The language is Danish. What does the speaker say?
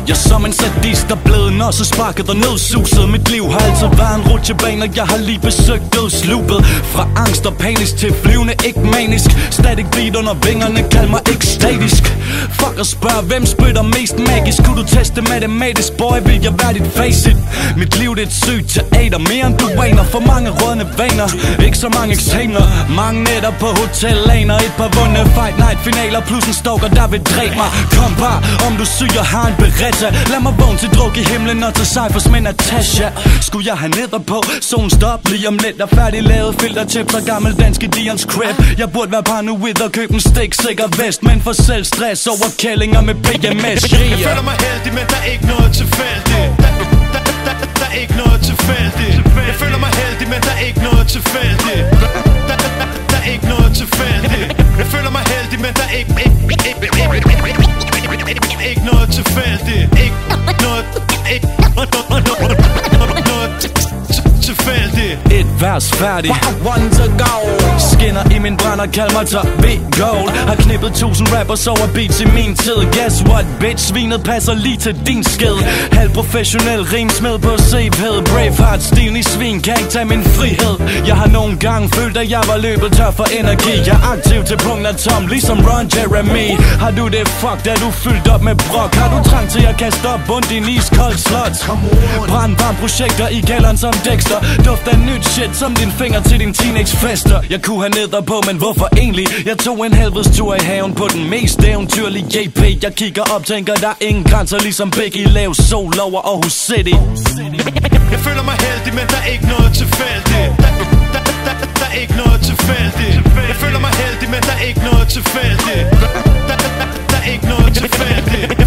Jeg er som en sadist, der blæden også sparket og nedsuset. Mit liv har altid været en rutsjebane, og jeg har lige besøgt dødslupet. Fra angst og panisk til flyvende, ikke manisk. Stadig beat under vingerne, kald mig ekstatisk. Fuck og spørg, hvem spytter mest magisk? Kunne du teste matematisk, boy, vil jeg være dit facit? Mit liv det er et sygt teater, mere end du aner. For mange rådne vaner, ikke så mange eksamener. Mange nætter på hotellaner, et par vundne fight night finaler, plus en stalker, der vil dræbe mig. Kom bare, om du syg og har en beretta. Lad mig vågne til druk i himlen og til Cyphers med Natasha. Skulle jeg have neder på, solen stop lige om lidt. Der færdig lavet filterchips og gammel danske Dions crib. Jeg burde være paranoid og købe en stiksikker vest, men for selv stress over kællinger med PMS. Jeg føler mig heldig, men der er ikke noget tilfældigt. Der er ikke noget tilfældigt. Jeg føler mig heldig, men der er ikke noget tilfældigt. Der er ikke noget tilfældigt. Jeg føler mig heldig, men der er ikke noget tilfældigt. Ikke noget tilfældigt. Et vers færdig, one to go. Skinner i min brænder, kald mig til V-Gold. Har knippet 1000 rappers over beats i min tid. Guess what, bitch, svinet passer lige til din sked. Halvprofessionel rimsmed på CV'et. Braveheart, stilen i svin, kan ikke tage min frihed. Jeg har nogle gange følt, at jeg var løbet tør for energi. Jeg er aktiv til punkt og tom, ligesom Ron Jeremy. Har du det fuck, da du fyldt op med brok? Har du trang til at kaste op bundt i en iskold slot? Brandvarme projekter i kælderen som Dexter. Duft af nyt shit som din finger til din teenagefester. Jeg kunne have neder på, men hvorfor egentlig? Jeg tog en helvedes tur i haven på den mest eventyrlige JP. Jeg kigger op, tænker der er ingen grænser, ligesom Biggie. Lav sol over Aarhus City. Jeg føler mig heldig, men der er ikke noget tilfældigt. Der er ikke noget tilfældigt. Jeg føler mig heldig, men der er ikke noget tilfældigt. Der er ikke noget tilfældigt.